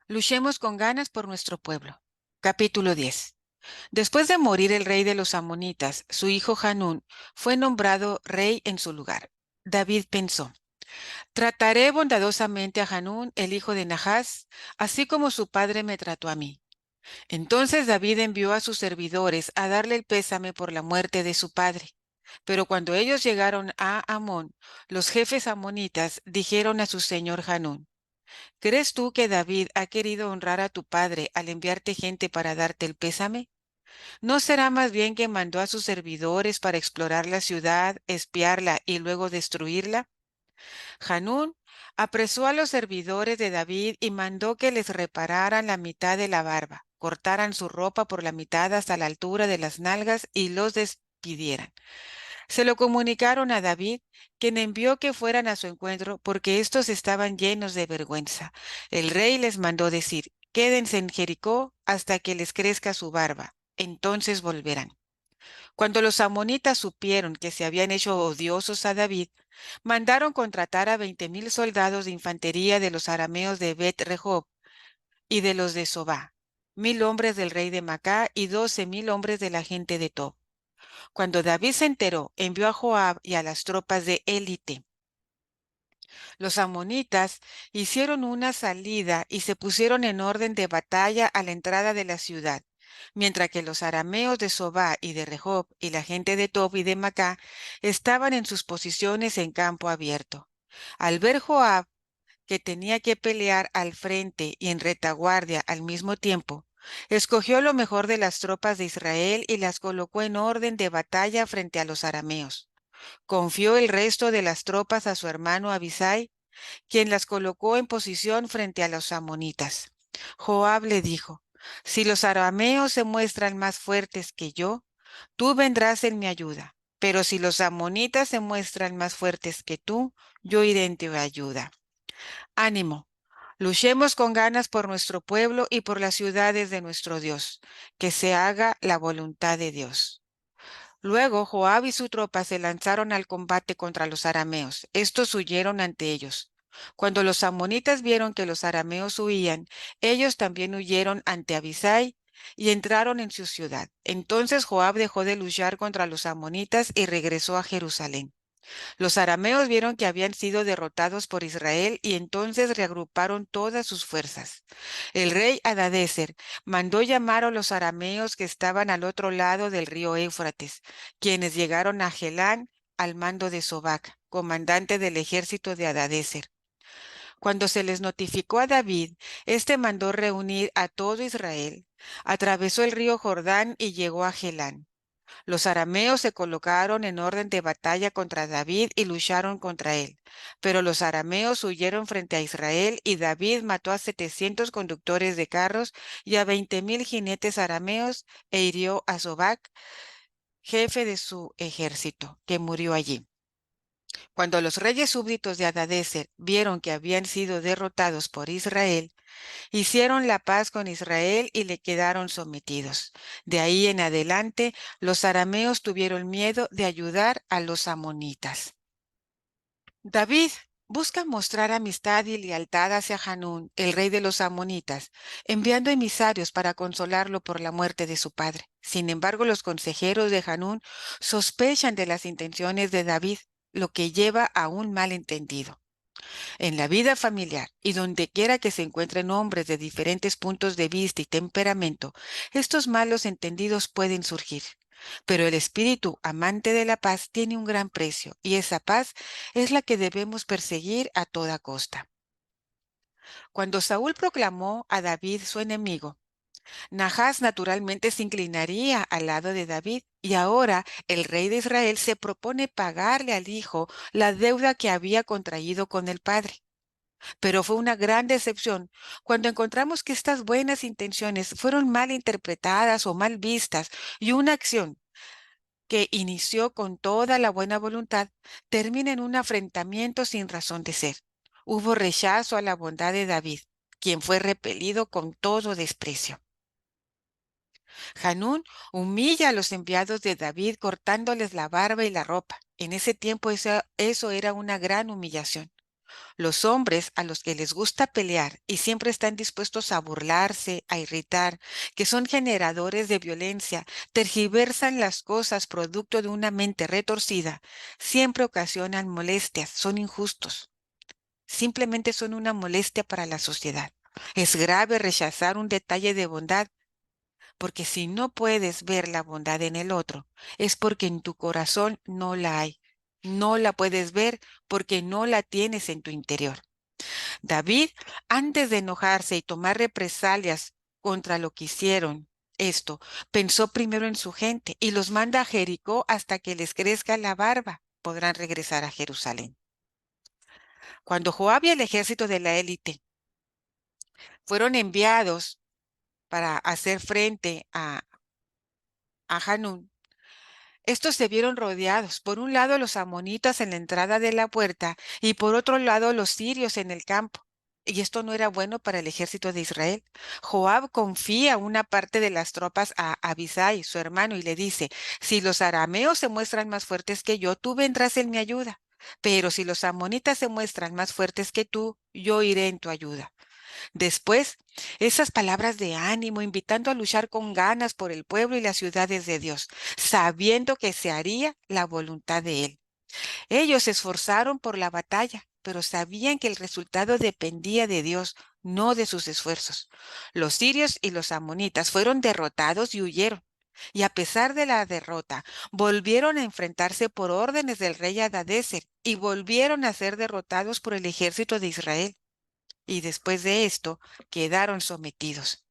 Luchemos con ganas por nuestro pueblo. Capítulo 10. Después de morir el rey de los amonitas, su hijo Hanún fue nombrado rey en su lugar. David pensó: trataré bondadosamente a Hanún, el hijo de Nahás, así como su padre me trató a mí. Entonces David envió a sus servidores a darle el pésame por la muerte de su padre. Pero cuando ellos llegaron a Amón, los jefes amonitas dijeron a su señor Hanún: ¿crees tú que David ha querido honrar a tu padre al enviarte gente para darte el pésame? ¿No será más bien que mandó a sus servidores para explorar la ciudad, espiarla y luego destruirla? Hanún apresó a los servidores de David y mandó que les repararan la mitad de la barba, cortaran su ropa por la mitad hasta la altura de las nalgas y los despidieran. Se lo comunicaron a David, quien envió que fueran a su encuentro porque éstos estaban llenos de vergüenza. El rey les mandó decir: quédense en Jericó hasta que les crezca su barba, entonces volverán. Cuando los amonitas supieron que se habían hecho odiosos a David, mandaron contratar a 20,000 soldados de infantería de los arameos de Bet-Rehob y de los de Sobá, 1,000 hombres del rey de Macá y 12,000 hombres de la gente de Tob. Cuando David se enteró, envió a Joab y a las tropas de élite. Los amonitas hicieron una salida y se pusieron en orden de batalla a la entrada de la ciudad, mientras que los arameos de Sobá y de Rehob y la gente de Tob y de Macá estaban en sus posiciones en campo abierto. Al ver Joab que tenía que pelear al frente y en retaguardia al mismo tiempo, escogió lo mejor de las tropas de Israel y las colocó en orden de batalla frente a los arameos. Confió el resto de las tropas a su hermano Abisai, quien las colocó en posición frente a los amonitas. Joab le dijo: si los arameos se muestran más fuertes que yo, tú vendrás en mi ayuda. Pero si los amonitas se muestran más fuertes que tú, yo iré en tu ayuda. Ánimo, luchemos con ganas por nuestro pueblo y por las ciudades de nuestro Dios, que se haga la voluntad de Dios. Luego Joab y su tropa se lanzaron al combate contra los arameos. Estos huyeron ante ellos. Cuando los amonitas vieron que los arameos huían, ellos también huyeron ante Abisai y entraron en su ciudad. Entonces Joab dejó de luchar contra los amonitas y regresó a Jerusalén. Los arameos vieron que habían sido derrotados por Israel y entonces reagruparon todas sus fuerzas. El rey Hadadezer mandó llamar a los arameos que estaban al otro lado del río Éufrates, quienes llegaron a Gelán al mando de Sobac, comandante del ejército de Hadadezer. Cuando se les notificó a David, éste mandó reunir a todo Israel, atravesó el río Jordán y llegó a Gelán. Los arameos se colocaron en orden de batalla contra David y lucharon contra él. Pero los arameos huyeron frente a Israel y David mató a 700 conductores de carros y a 20,000 jinetes arameos e hirió a Sobac, jefe de su ejército, que murió allí. Cuando los reyes súbditos de Hadadezer vieron que habían sido derrotados por Israel, hicieron la paz con Israel y le quedaron sometidos. De ahí en adelante, los arameos tuvieron miedo de ayudar a los amonitas. David busca mostrar amistad y lealtad hacia Hanún, el rey de los amonitas, enviando emisarios para consolarlo por la muerte de su padre. Sin embargo, los consejeros de Hanún sospechan de las intenciones de David, lo que lleva a un malentendido. En la vida familiar y donde quiera que se encuentren hombres de diferentes puntos de vista y temperamento, estos malos entendidos pueden surgir. Pero el espíritu amante de la paz tiene un gran precio y esa paz es la que debemos perseguir a toda costa. Cuando Saúl proclamó a David su enemigo, Nahás naturalmente se inclinaría al lado de David, y ahora el rey de Israel se propone pagarle al hijo la deuda que había contraído con el padre. Pero fue una gran decepción cuando encontramos que estas buenas intenciones fueron mal interpretadas o mal vistas y una acción que inició con toda la buena voluntad termina en un afrentamiento sin razón de ser. Hubo rechazo a la bondad de David, quien fue repelido con todo desprecio. Hanún humilla a los enviados de David cortándoles la barba y la ropa. En ese tiempo eso era una gran humillación. Los hombres a los que les gusta pelear y siempre están dispuestos a burlarse, a irritar, que son generadores de violencia, tergiversan las cosas producto de una mente retorcida, siempre ocasionan molestias, son injustos, simplemente son una molestia para la sociedad. Es grave rechazar un detalle de bondad, porque si no puedes ver la bondad en el otro, es porque en tu corazón no la hay. No la puedes ver porque no la tienes en tu interior. David, antes de enojarse y tomar represalias contra lo que hicieron, esto, pensó primero en su gente y los manda a Jericó hasta que les crezca la barba. Podrán regresar a Jerusalén. Cuando Joab y el ejército de la élite fueron enviados para hacer frente a Hanún, estos se vieron rodeados, por un lado los amonitas en la entrada de la puerta y por otro lado los sirios en el campo. Y esto no era bueno para el ejército de Israel. Joab confía una parte de las tropas a Abisai, su hermano, y le dice, si los arameos se muestran más fuertes que yo, tú vendrás en mi ayuda. Pero si los amonitas se muestran más fuertes que tú, yo iré en tu ayuda. Después, esas palabras de ánimo, invitando a luchar con ganas por el pueblo y las ciudades de Dios, sabiendo que se haría la voluntad de Él. Ellos se esforzaron por la batalla, pero sabían que el resultado dependía de Dios, no de sus esfuerzos. Los sirios y los amonitas fueron derrotados y huyeron. Y a pesar de la derrota, volvieron a enfrentarse por órdenes del rey Hadadezer y volvieron a ser derrotados por el ejército de Israel y después de esto quedaron sometidos.